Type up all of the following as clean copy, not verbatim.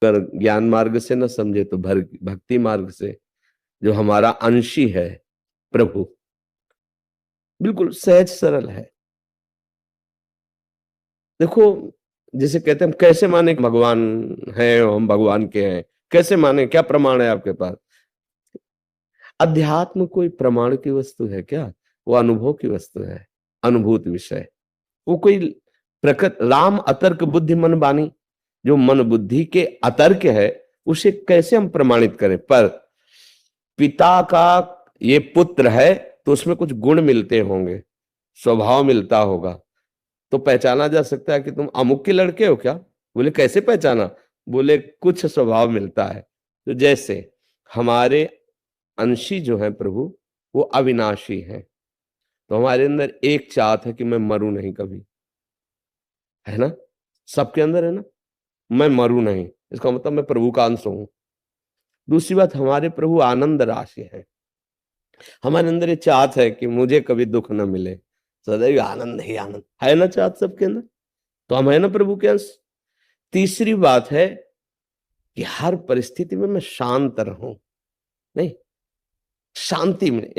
अगर ज्ञान मार्ग से न समझे तो भक्ति मार्ग से, जो हमारा अंशी है प्रभु, बिल्कुल सहज सरल है। देखो, जैसे कहते हैं हम कैसे माने कि भगवान है और हम भगवान के हैं, कैसे माने, क्या प्रमाण है आपके पास? अध्यात्म कोई प्रमाण की वस्तु है क्या? वो अनुभव की वस्तु है, अनुभूत विषय। वो कोई प्रकृत राम अतर्क बुद्धि मन बानी, जो मन बुद्धि के अतर्क है उसे कैसे हम प्रमाणित करें? पर पिता का ये पुत्र है तो उसमें कुछ गुण मिलते होंगे, स्वभाव मिलता होगा, तो पहचाना जा सकता है कि तुम अमुक के लड़के हो क्या? बोले कैसे पहचाना? बोले कुछ स्वभाव मिलता है। तो जैसे हमारे अंशी जो है प्रभु, वो अविनाशी है, तो हमारे अंदर एक चाहत है कि मैं मरूं नहीं कभी, है ना? सबके अंदर है ना, मैं मरूं नहीं, इसका मतलब मैं प्रभु का अंश हूं। दूसरी बात, हमारे प्रभु आनंद राशि है, हमारे अंदर ये चाहत है कि मुझे कभी दुख न मिले, सदैव आनंद ही आनंद, है ना चाहत सबके अंदर? तो हम है ना प्रभु के अंश। तीसरी बात है कि हर परिस्थिति में मैं शांत रहूं, नहीं, शांति में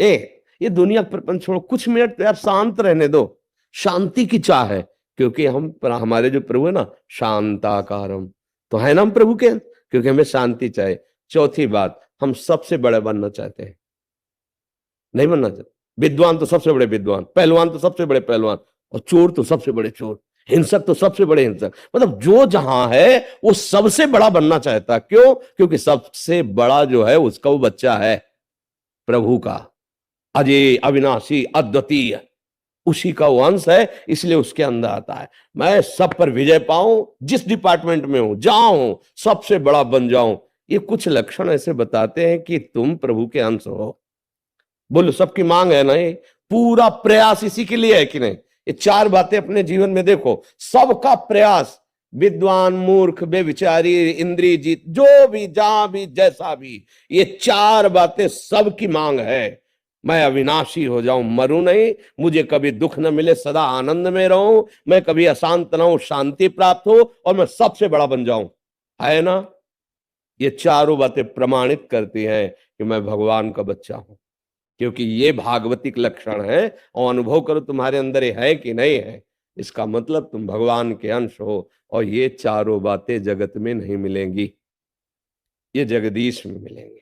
ये दुनिया प्रपंच छोड़ो, कुछ मिनट तो यार शांत रहने दो, शांति की चाह है, क्योंकि हमारे जो प्रभु है ना, शांताकारम, तो है ना हम प्रभु के, क्योंकि हमें शांति चाहिए। चौथी बात, हम सबसे बड़े बनना चाहते हैं, नहीं बनना चाहते? विद्वान तो सबसे बड़े विद्वान, पहलवान तो सबसे बड़े पहलवान, और चोर तो सबसे बड़े चोर, हिंसक तो सबसे बड़े हिंसक, मतलब जो जहां है वो सबसे बड़ा बनना चाहता है। क्यों? क्योंकि सबसे बड़ा जो है उसका वो बच्चा है प्रभु का, अजय अविनाशी अद्वितीय, उसी का वो अंश है, इसलिए उसके अंदर आता है मैं सब पर विजय पाऊं, जिस डिपार्टमेंट में हूं जाऊं, सबसे बड़ा बन जाऊं। ये कुछ लक्षण ऐसे बताते हैं कि तुम प्रभु के अंश हो। बोलो, सबकी मांग है ना, ये पूरा प्रयास इसी के लिए है कि नहीं? ये चार बातें अपने जीवन में देखो, सबका प्रयास, विद्वान मूर्ख बेविचारी इंद्रिय जीत, जो भी जहां भी जैसा भी, ये चार बातें सबकी मांग है। मैं अविनाशी हो जाऊं, मरूं नहीं, मुझे कभी दुख न मिले, सदा आनंद में रहूं, मैं कभी अशांत न हूं, शांति प्राप्त हो, और मैं सबसे बड़ा बन जाऊं, है ना? ये चारों बातें प्रमाणित करती हैं कि मैं भगवान का बच्चा हूं, क्योंकि ये भागवतिक लक्षण है, और अनुभव करो तुम्हारे अंदर ये है कि नहीं है, इसका मतलब तुम भगवान के अंश हो। और ये चारों बातें जगत में नहीं मिलेंगी, ये जगदीश में मिलेंगे।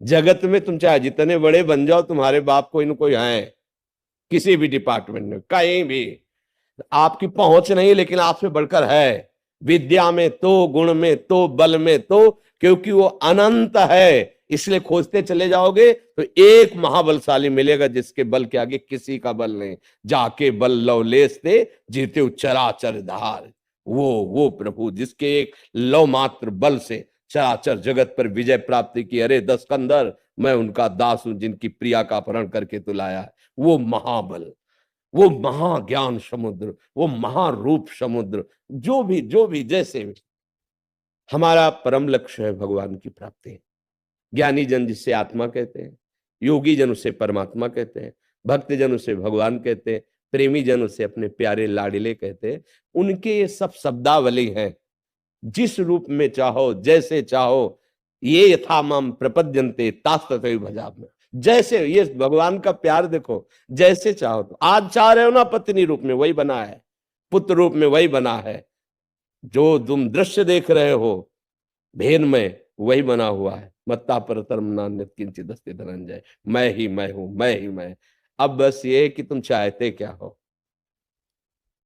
जगत में तुम चाहे जितने बड़े बन जाओ, तुम्हारे बाप कोई न कोई है, किसी भी डिपार्टमेंट में कहीं भी, आपकी पहुंच नहीं लेकिन आपसे बढ़कर है, विद्या में तो, गुण में तो, बल में तो, क्योंकि वो अनंत है। इसलिए खोजते चले जाओगे तो एक महाबलशाली मिलेगा जिसके बल के आगे किसी का बल नहीं, जाके बल लवलेस थे जीते चराचर धार, वो प्रभु जिसके एक लव मात्र बल से चराचर जगत पर विजय प्राप्ति की। अरे दस कंदर, मैं उनका दास हूं जिनकी प्रिया का अपहरण करके तू लाया है। वो महाबल, वो महाज्ञान समुद्र, वो महारूप समुद्र, जो भी जैसे भी, हमारा परम लक्ष्य है भगवान की प्राप्ति। ज्ञानी जन जिसे आत्मा कहते हैं, योगी जन उसे परमात्मा कहते हैं, भक्त जन उसे भगवान कहते हैं, प्रेमी जन उसे अपने प्यारे लाडिले कहते हैं। उनके ये सब शब्दावली हैं, जिस रूप में चाहो जैसे चाहो, ये यथा माम प्रपद्यन्ते तास्तथैव भजामि। जैसे ये भगवान का प्यार देखो, जैसे चाहो, तो आज चाह रहे हो ना पत्नी रूप में, वही बना है, पुत्र रूप में वही बना है, जो तुम दृश्य देख रहे हो भेद में वही बना हुआ है। मत्ता परतरम नान्यत् किंचिदस्ति धनंजय, मैं ही मैं हूं, मैं ही मैं। अब बस ये कि तुम चाहते क्या हो।